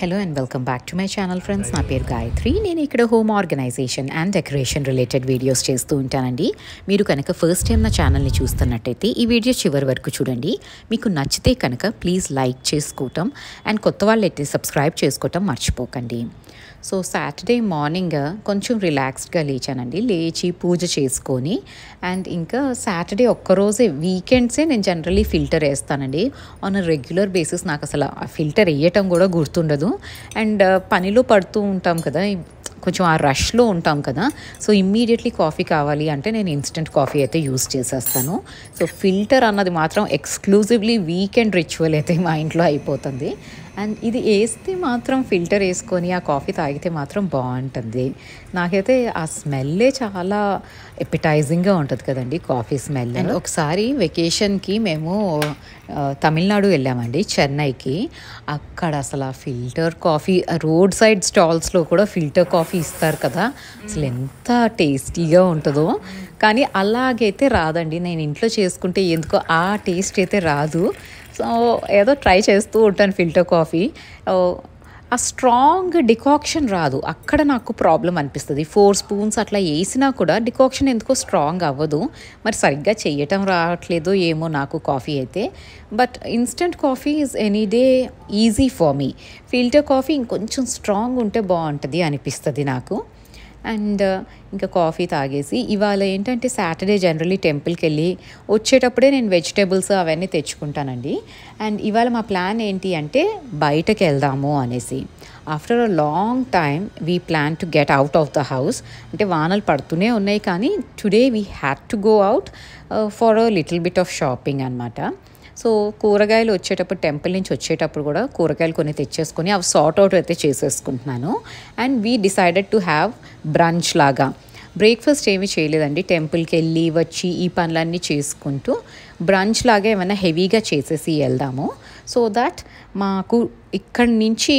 Hello and welcome back to my channel friends. నా పేరు గాయత్రి. నేను ఇక్కడ home organization and decoration related videos చేస్తూ ఉంటానండి. మీరు కనుక ఫస్ట్ టైం నా ఛానల్ని చూస్తున్నట్టయితే ఈ వీడియో చివరి వరకు చూడండి. మీకు నచ్చితే కనుక ప్లీజ్ లైక్ చేసుకోవటం అండ్ కొత్త వాళ్ళు అయితే సబ్స్క్రైబ్ చేసుకోవటం మర్చిపోకండి. సో సాటర్డే మార్నింగ్ కొంచెం రిలాక్స్డ్గా లేచానండి. లేచి పూజ చేసుకొని అండ్ ఇంకా సాటర్డే ఒక్కరోజే వీకెండ్సే నేను జనరల్లీ ఫిల్టర్ వేస్తానండి. ఆన్ అ రెగ్యులర్ బేసిస్ నాకు అసలు ఆ ఫిల్టర్ వేయటం కూడా గుర్తుండదు. అండ్ పనిలో పడుతూ ఉంటాం కదా, కొంచెం ఆ రష్లో ఉంటాం కదా, సో ఇమ్మీడియట్లీ కాఫీ కావాలి అంటే నేను ఇన్స్టెంట్ కాఫీ అయితే యూస్ చేసేస్తాను. సో ఫిల్టర్ అన్నది మాత్రం ఎక్స్క్లూజివ్లీ వీకెండ్ రిచువల్ అయితే మా ఇంట్లో అయిపోతుంది. అండ్ ఇది వేస్తే మాత్రం ఫిల్టర్ వేసుకొని ఆ కాఫీ తాగితే మాత్రం బాగుంటుంది. నాకైతే ఆ స్మెల్లే చాలా ఎపిటైజింగ్గా ఉంటుంది కదండి, కాఫీ స్మెల్. అండ్ ఒకసారి వెకేషన్కి మేము తమిళనాడు వెళ్ళామండి, చెన్నైకి. అక్కడ అసలు ఆ ఫిల్టర్ కాఫీ రోడ్ సైడ్ స్టాల్స్లో కూడా ఫిల్టర్ కాఫీ ఇస్తారు కదా, అసలు ఎంత టేస్టీగా ఉంటుందో. కానీ అలాగైతే రాదండి, నేను ఇంట్లో చేసుకుంటే ఎందుకో ఆ టేస్ట్ అయితే రాదు. సో ఏదో ట్రై చేస్తూ ఉంటాను ఫిల్టర్ కాఫీ. ఆ స్ట్రాంగ్ డికాక్షన్ రాదు, అక్కడ నాకు ప్రాబ్లం అనిపిస్తుంది. 4 స్పూన్స్ అట్లా వేసినా కూడా డికాక్షన్ ఎందుకో స్ట్రాంగ్ అవ్వదు. మరి సరిగ్గా చేయటం రావట్లేదో ఏమో నాకు కాఫీ అయితే. But instant coffee is any day easy for me. Filter coffee ఇంకొంచెం స్ట్రాంగ్ ఉంటే బాగుంటుంది అనిపిస్తుంది నాకు. అండ్ ఇంకా కాఫీ తాగేసి ఇవాళ ఏంటంటే సాటర్డే జనరల్లీ టెంపుల్కి వెళ్ళి వచ్చేటప్పుడే నేను వెజిటేబుల్స్ అవన్నీ తెచ్చుకుంటానండి. అండ్ ఇవాళ మా ప్లాన్ ఏంటి అంటే బయటకు వెళ్దాము అనేసి. After a long time we plan to get out of the house. అంటే వానలు పడుతూనే ఉన్నాయి కానీ today we had to go out for a little bit of shopping అనమాట. సో కూరగాయలు వచ్చేటప్పుడు టెంపుల్ నుంచి వచ్చేటప్పుడు కూడా కూరగాయలు కొన్ని తెచ్చేసుకొని అవి సార్ట్ అవుట్ అయితే చేసేసుకుంటున్నాను. And we decided to have branch లాగా. బ్రేక్ఫాస్ట్ ఏమీ చేయలేదండి, టెంపుల్కి వెళ్ళి వచ్చి ఈ పనులన్నీ చేసుకుంటూ బ్రంచ్ లాగా ఏమైనా హెవీగా చేసేసి వెళ్దాము. సో దట్ మాకు ఇక్కడి నుంచి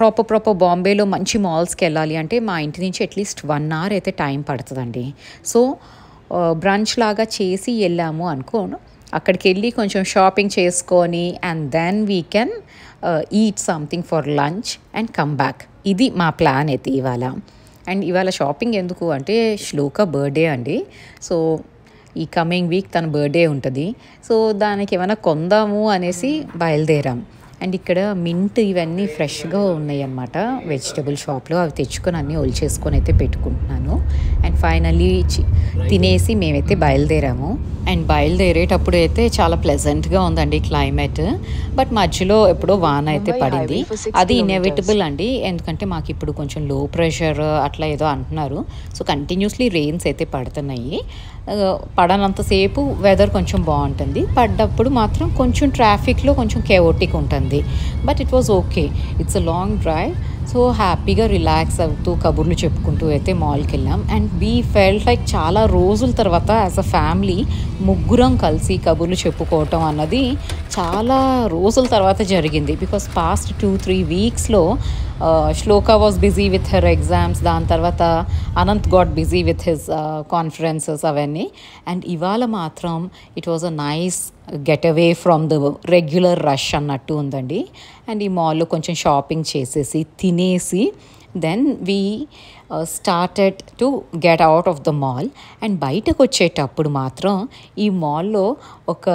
ప్రాపర్ బాంబేలో మంచి మాల్స్కి వెళ్ళాలి అంటే మా ఇంటి నుంచి అట్లీస్ట్ 1 hour అయితే టైం పడుతుందండి. సో బ్రంచ్ లాగా చేసి వెళ్ళాము అనుకోను, అక్కడికి వెళ్ళి కొంచెం షాపింగ్ చేసుకొని and then we can eat something for lunch and come back. ఇది మా ప్లాన్ అయితే ఇవాళ. అండ్ ఇవాళ షాపింగ్ ఎందుకు అంటే శ్లోక బర్త్డే అండి. సో ఈ కమింగ్ వీక్ తన బర్త్డే ఉంటుంది. సో దానికి ఏమైనా కొందాము అనేసి బయలుదేరాం. అండ్ ఇక్కడ మింట్ ఇవన్నీ ఫ్రెష్గా ఉన్నాయి అన్నమాట వెజిటబుల్ షాప్లో. అవి తెచ్చుకొని అన్నీ ఒలిచేసుకొని అయితే పెట్టుకుంటున్నాను. అండ్ ఫైనల్లీ తినేసి మేమైతే బయలుదేరాము. అండ్ బయలుదేరేటప్పుడు అయితే చాలా ప్లెజెంట్గా ఉందండి క్లైమేట్. బట్ మధ్యలో ఎప్పుడో వాన అయితే పడింది. అది ఇన్ఎవిటబుల్ అండి, ఎందుకంటే మాకు ఇప్పుడు కొంచెం లో ప్రెషర్ అట్లా ఏదో అంటున్నారు. సో కంటిన్యూస్లీ రెయిన్స్ అయితే పడుతున్నాయి. పడనంతసేపు వెదర్ కొంచెం బాగుంటుంది, పడ్డప్పుడు మాత్రం కొంచెం ట్రాఫిక్లో కొంచెం కేఓటిక్ ఉంటుంది. But it was okay, it's a long drive. So హ్యాపీగా రిలాక్స్ అవుతూ కబుర్లు చెప్పుకుంటూ అయితే మాల్కి వెళ్ళాం. అండ్ వీ ఫెల్ట్ లైక్ చాలా రోజుల తర్వాత యాజ్ అ ఫ్యామిలీ ముగ్గురం కలిసి కబుర్లు చెప్పుకోవటం అన్నది చాలా రోజుల తర్వాత జరిగింది. బికాస్ పాస్ట్ 2-3 వీక్స్లో Shloka was busy with her exams, దాని తర్వాత Anant got busy with his conferences అవన్నీ. అండ్ ఇవాళ మాత్రం it was a nice get away from the regular rush అన్నట్టు ఉందండి. అండ్ ఈ మాల్లో కొంచెం షాపింగ్ చేసేసి తినేసి then we started to get out of the mall. And బయటకు వచ్చేటప్పుడు మాత్రం ఈ మాల్లో ఒక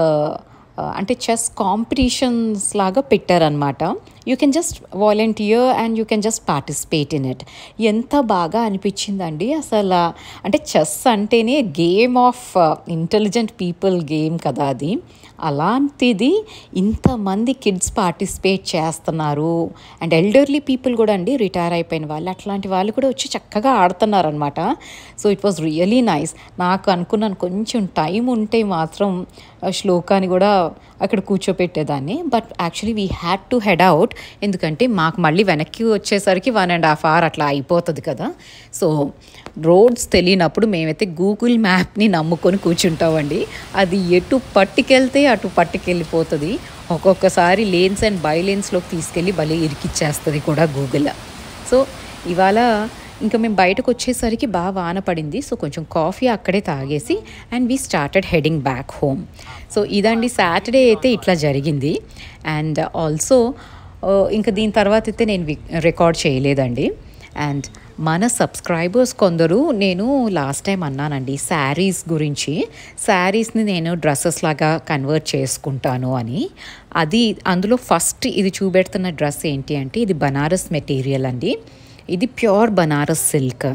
అంటే చెస్ కాంపిటీషన్స్ లాగా పెట్టారనమాట. You can just volunteer and you can just participate in it. ఎంత బాగా అనిపించిందండి అసలు. అంటే చెస్ అంటేనే game of intelligent people game కదా అది. అలాంటిది ఇంతమంది కిడ్స్ పార్టిసిపేట్ చేస్తున్నారు. అండ్ ఎల్డర్లీ పీపుల్ కూడా అండి, రిటైర్ అయిపోయిన వాళ్ళు, అట్లాంటి వాళ్ళు కూడా వచ్చి చక్కగా ఆడుతున్నారు అనమాట. So it was really nice. నాకు అనుకున్నాను కొంచెం టైం ఉంటే మాత్రం శ్లోకాని కూడా అక్కడ కూర్చోపెట్టేదాన్ని. But actually we had to head out, ఎందుకంటే మాకు మళ్ళీ వెనక్కి వచ్చేసరికి 1.5 hour అట్లా అయిపోతుంది కదా. సో రోడ్స్ తెలియనప్పుడు మేమైతే గూగుల్ మ్యాప్ని నమ్ముకొని కూర్చుంటామండి. అది ఎటు పట్టుకెళ్తే అటు పట్టుకెళ్ళిపోతుంది. ఒక్కొక్కసారి లేన్స్ అండ్ బై లేన్స్లోకి తీసుకెళ్ళి భలే ఇరికిచ్చేస్తుంది కూడా గూగుల్. సో ఇవాళ ఇంకా మేము బయటకు వచ్చేసరికి బాగా వాన పడింది. సో కొంచెం కాఫీ అక్కడే తాగేసి and we started heading back home. So ఇదండి సాటర్డే అయితే ఇట్లా జరిగింది. అండ్ ఆల్సో ఇంకా దీని తర్వాత అయితే నేను రికార్డ్ చేయలేదండి. అండ్ మన సబ్స్క్రైబర్స్ కొందరు, నేను లాస్ట్ టైం అన్నానండి శారీస్ గురించి, శారీస్ని నేను డ్రెస్సెస్ లాగా కన్వర్ట్ చేసుకుంటాను అని. అందులో ఫస్ట్ ఇది చూపెడుతున్న డ్రెస్ ఏంటి అంటే ఇది బనారస్ మెటీరియల్ అండి. ఇది pure Banaras silk.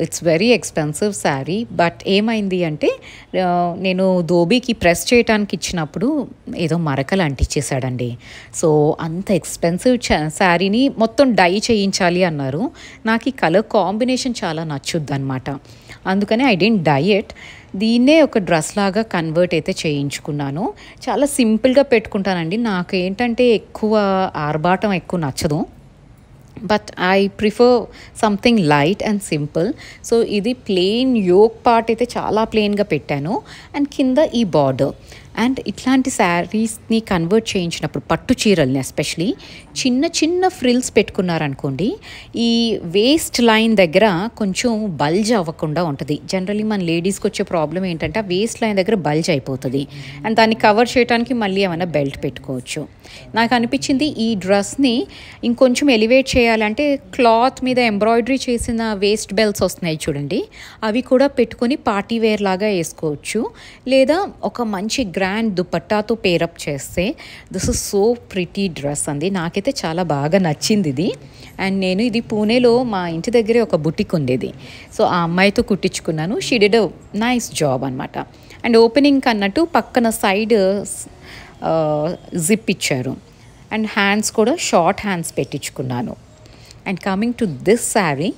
It's very expensive sari. But ఏమైంది అంటే నేను ధోబీకి ప్రెస్ చేయడానికి ఇచ్చినప్పుడు ఏదో మరకలు అంటించేశాడండి. సో అంత ఎక్స్పెన్సివ్ శారీని మొత్తం డై చేయించాలి అన్నారు. నాకు ఈ కలర్ కాంబినేషన్ చాలా నచ్చుద్ది అనమాట. అందుకని ఐ డెంట్ డై ఇట్. దీన్నే ఒక డ్రెస్ లాగా కన్వర్ట్ అయితే చేయించుకున్నాను. చాలా సింపుల్గా పెట్టుకుంటానండి. నాకు ఏంటంటే ఎక్కువ ఆర్భాటం ఎక్కువ నచ్చదు. But I prefer something light and simple. So ఇది ప్లెయిన్ యోక్ పార్ట్ అయితే చాలా ప్లెయిన్గా పెట్టాను. అండ్ కింద ఈ బార్డర్. అండ్ ఇట్లాంటి శారీస్ని కన్వర్ట్ చేయించినప్పుడు పట్టు చీరల్ని ఎస్పెషలీ చిన్న చిన్న ఫ్రిల్స్ పెట్టుకున్నారనుకోండి, ఈ వేస్ట్ లైన్ దగ్గర కొంచెం బల్జ్ అవ్వకుండా ఉంటుంది. జనరల్లీ మన లేడీస్కి వచ్చే ప్రాబ్లం ఏంటంటే ఆ వేస్ట్ లైన్ దగ్గర బల్జ్ అయిపోతుంది. అండ్ దాన్ని కవర్ చేయడానికి మళ్ళీ ఏమైనా బెల్ట్ పెట్టుకోవచ్చు. నాకు అనిపించింది ఈ డ్రెస్ని ఇంకొంచెం ఎలివేట్ చేయాలంటే క్లాత్ మీద ఎంబ్రాయిడరీ చేసిన వేస్ట్ బెల్ట్స్ వస్తున్నాయి చూడండి, అవి కూడా పెట్టుకొని పార్టీ వేర్ లాగా వేసుకోవచ్చు. లేదా ఒక మంచి గ్రాండ్ దుపట్టాతో పేరప్ చేస్తే this is so pretty dress అండి. నాకైతే చాలా బాగా నచ్చింది ఇది. అండ్ నేను ఇది పూణేలో మా ఇంటి దగ్గరే ఒక బుటిక్ ఉండేది. సో ఆ అమ్మాయితో కుట్టించుకున్నాను. She did a nice job అనమాట. అండ్ ఓపెనింగ్ అన్నట్టు పక్కన సైడ్ జిప్ ఇచ్చారు. అండ్ హ్యాండ్స్ కూడా షార్ట్ హ్యాండ్స్ పెట్టించుకున్నాను. And coming to this sari,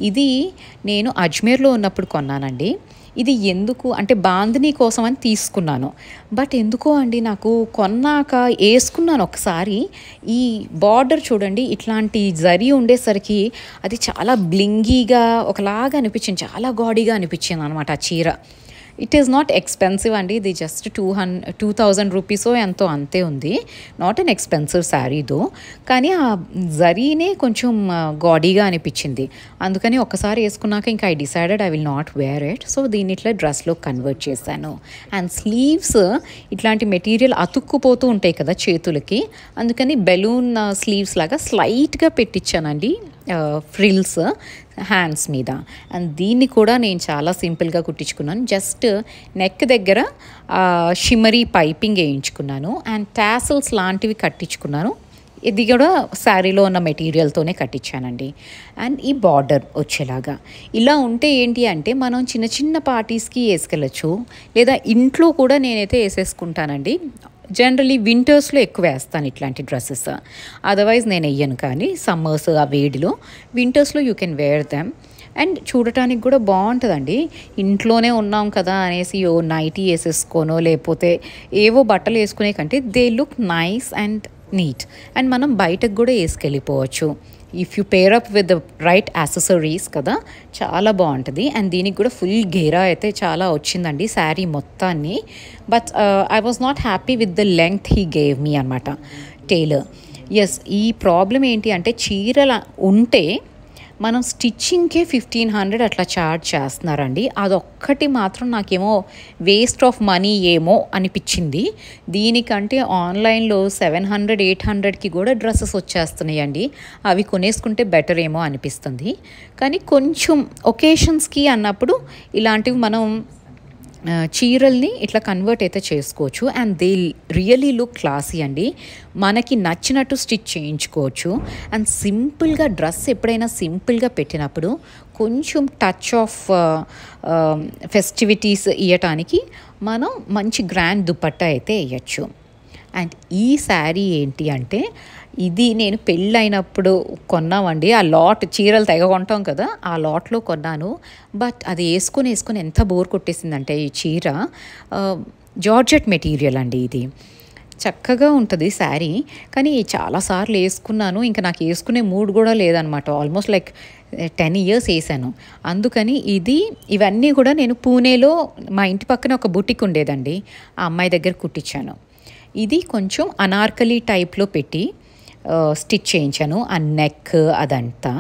ఇది నేను అజ్మీర్లో ఉన్నప్పుడు కొన్నానండి. ఇది ఎందుకు అంటే బాందినీ కోసం అని తీసుకున్నాను. బట్ ఎందుకో అండి నాకు కొన్నాక వేసుకున్నాను ఒకసారి, ఈ బార్డర్ చూడండి ఇట్లాంటి జరీ ఉండేసరికి అది చాలా బ్లింగీగా ఒకలాగా అనిపించింది, చాలా గాడీగా అనిపించింది అనమాట ఆ చీర. ఇట్ ఈస్ నాట్ ఎక్స్పెన్సివ్ అండి. ఇది జస్ట్ 2000 రూపీసో ఎంతో అంతే ఉంది. నాట్ అన్ ఎక్స్పెన్సివ్ శారీదో, కానీ ఆ జరీనే కొంచెం గాడీగా అనిపించింది. అందుకని ఒకసారి వేసుకున్నాక ఇంకా I decided I will not wear it. So దీన్ని ఇట్లా డ్రెస్లో కన్వర్ట్ చేశాను. అండ్ స్లీవ్స్ ఇట్లాంటి మెటీరియల్ అతుక్కుపోతూ ఉంటాయి కదా చేతులకి, అందుకని బెలూన్ స్లీవ్స్ లాగా స్లైట్గా పెట్టించానండి ఫ్రిల్స్ హ్యాండ్స్ మీద. అండ్ దీన్ని కూడా నేను చాలా సింపుల్గా కుట్టించుకున్నాను. జస్ట్ నెక్ దగ్గర షిమ్మరీ పైపింగ్ వేయించుకున్నాను. అండ్ టాసల్స్ లాంటివి కట్టించుకున్నాను. ఇది కూడా శారీలో ఉన్న మెటీరియల్తోనే కట్టించానండి. అండ్ ఈ బార్డర్ వచ్చేలాగా ఇలా ఉంటే ఏంటి అంటే మనం చిన్న చిన్న పార్టీస్కి వేసుకెళ్ళచ్చు, లేదా ఇంట్లో కూడా నేనైతే వేసేసుకుంటానండి. జనరలీ వింటర్స్లో ఎక్కువ వేస్తాను ఇట్లాంటి డ్రెస్సెస్, అదర్వైజ్ నేను వెయ్యను. కానీ సమ్మర్స్ ఆ వేడిలో, వింటర్స్లో you can wear them. And చూడటానికి కూడా బాగుంటుందండి. ఇంట్లోనే ఉన్నాం కదా అనేసి నైటీ వేసేసుకోనో లేకపోతే ఏవో బట్టలు వేసుకునే కంటే they look nice and neat. And మనం బయటకు కూడా వేసుకెళ్ళిపోవచ్చు if you pair up with the right accessories కదా, చాలా బాగుంటుంది. అండ్ దీనికి కూడా ఫుల్ గేరా అయితే చాలా వచ్చిందండి శారీ మొత్తాన్ని. But I was not happy with the length he gave me అనమాట టైలర్. ఎస్, ఈ ప్రాబ్లం ఏంటి అంటే చీరలు ఉంటే మనం స్టిచ్చింగ్కే 1500 అట్లా ఛార్జ్ చేస్తున్నారండి. అదొక్కటి మాత్రం నాకేమో వేస్ట్ ఆఫ్ మనీ ఏమో అనిపించింది. దీనికంటే ఆన్లైన్లో 700, 800కి కూడా డ్రెస్సెస్ వచ్చేస్తున్నాయండి. అవి కొనేసుకుంటే బెటర్ ఏమో అనిపిస్తుంది. కానీ కొంచెం ఒకేషన్స్కి అన్నప్పుడు ఇలాంటివి మనం చీరల్ని ఇట్లా కన్వర్ట్ అయితే చేసుకోవచ్చు. And they really look classy అండి. మనకి నచ్చినట్టు స్టిచ్ చేయించుకోవచ్చు. అండ్ సింపుల్గా డ్రెస్ ఎప్పుడైనా సింపుల్గా పెట్టినప్పుడు కొంచెం టచ్ ఆఫ్ ఫెస్టివిటీస్ ఇవ్వటానికి మనం మంచి గ్రాండ్ దుపట్టా అయితే వేయచ్చు. అండ్ ఈ శారీ ఏంటి అంటే ఇది నేను పెళ్ళైనప్పుడు కొన్నామండి. ఆ లాట్ చీరలు తెగ కొంటాం కదా, ఆ లాట్లో కొన్నాను. బట్ అది వేసుకొని ఎంత బోర్ కొట్టేసిందంటే ఈ చీర జార్జెట్ మెటీరియల్ అండి. ఇది చక్కగా ఉంటుంది శారీ, కానీ చాలాసార్లు వేసుకున్నాను. ఇంకా నాకు వేసుకునే మూడ్ కూడా లేదనమాట. ఆల్మోస్ట్ లైక్ 10 years వేసాను. అందుకని ఇవన్నీ కూడా నేను పూణేలో మా ఇంటి పక్కన ఒక బుటిక్ ఉండేదండి, ఆ అమ్మాయి దగ్గర కుట్టించాను. ఇది కొంచెం అనార్కలి టైప్లో పెట్టి స్టిచ్ చేయించాను ఆ నెక్ అదంతా.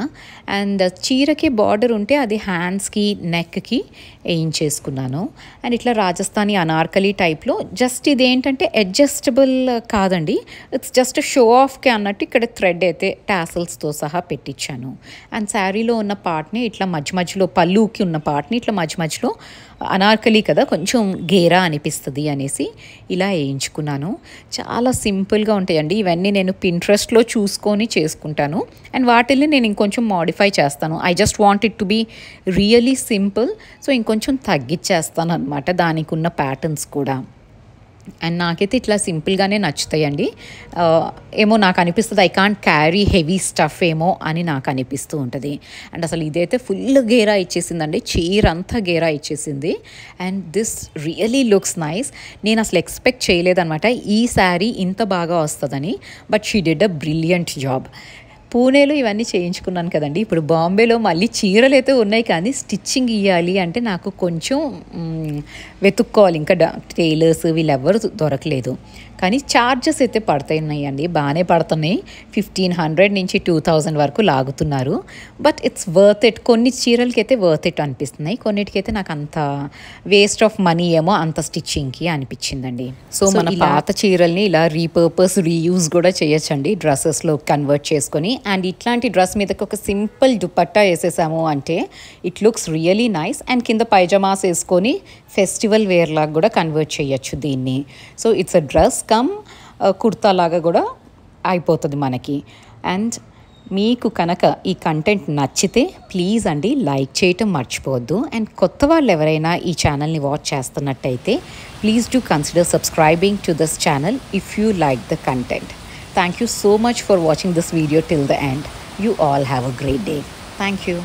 అండ్ చీరకి బార్డర్ ఉంటే అది హ్యాండ్స్కి నెక్కి వేయించేసుకున్నాను. అండ్ ఇట్లా రాజస్థానీ అనార్కలి టైప్లో జస్ట్ ఇదేంటంటే అడ్జస్టబుల్ కాదండి, ఇట్స్ జస్ట్ షో ఆఫ్కి అన్నట్టు ఇక్కడ థ్రెడ్ అయితే టాసల్స్తో సహా పెట్టించాను. అండ్ శారీలో ఉన్న పార్ట్ని ఇట్లా మధ్య మధ్యలో పళ్ళుకి ఉన్న పార్ట్ని ఇట్లా మధ్య మధ్యలో అనార్కలి కదా కొంచెం గేరా అనిపిస్తుంది అనేసి ఇలా వేయించుకున్నాను. చాలా సింపుల్గా ఉంటాయండి ఇవన్నీ. నేను పింట్రెస్ట్లో చూసుకొని చేసుకుంటాను అండ్ వాటిని నేను ఇంకొంచెం మాడిఫై చేస్తాను. I just want it to be really simple. So ఇంకొంచెం తగ్గించేస్తాను అనమాట దానికి ఉన్న ప్యాటర్న్స్ కూడా. అండ్ నాకైతే ఇట్లా సింపుల్గానే నచ్చుతాయండి. ఏమో నాకు అనిపిస్తుంది I can't carry heavy stuff ఏమో అని నాకు అనిపిస్తూ ఉంటుంది. అండ్ అసలు ఇదైతే ఫుల్ గేరా ఇచ్చేసిందండి, చీర అంతా గేరా ఇచ్చేసింది. And this really looks nice. నేను అసలు ఎక్స్పెక్ట్ చేయలేదన్నమాట ఈ శారీ ఇంత బాగా వస్తుందని. But she did a brilliant job. పూణేలో ఇవన్నీ చేయించుకున్నాను కదండి, ఇప్పుడు బాంబేలో మళ్ళీ చీరలు అయితే ఉన్నాయి కానీ స్టిచ్చింగ్ ఇవ్వాలి అంటే నాకు కొంచెం వెతుక్కోవాలి. ఇంకా టైలర్స్ వీళ్ళెవ్వరు దొరకలేదు. కానీ ఛార్జెస్ అయితే పడుతున్నాయండి, బాగానే పడుతున్నాయి. 1500 నుంచి 2000 వరకు లాగుతున్నారు. But it's worth it. కొన్ని చీరలకి అయితే వర్త్ ఇట్ అనిపిస్తున్నాయి, కొన్నిటికైతే నాకు అంత వేస్ట్ ఆఫ్ మనీ ఏమో అంత స్టిచ్చింగ్కి అనిపించిందండి. సో మన పాత చీరల్ని ఇలా రీపర్పస్ రీయూజ్ కూడా చేయొచ్చండి, డ్రెస్సెస్లో కన్వర్ట్ చేసుకొని. అండ్ ఇట్లాంటి డ్రెస్ మీదకి ఒక సింపుల్ దుపట్టా వేసేసాము అంటే it looks really nice. And కింద పైజామాస్ వేసుకొని ఫెస్టివల్ వేర్ లాగా కూడా కన్వర్ట్ చేయొచ్చు దీన్ని. So it's a dress come kurta లాగా కూడా అయిపోతుంది మనకి. అండ్ మీకు కనుక ఈ కంటెంట్ నచ్చితే ప్లీజ్ అండి లైక్ చేయటం మర్చిపోవద్దు. అండ్ కొత్త వాళ్ళు ఎవరైనా ఈ ఛానల్ని వాచ్ చేస్తున్నట్టయితే please do consider subscribing to this channel if you like the content. Thank you so much for watching this video till the end. You all have a great day. Thank you.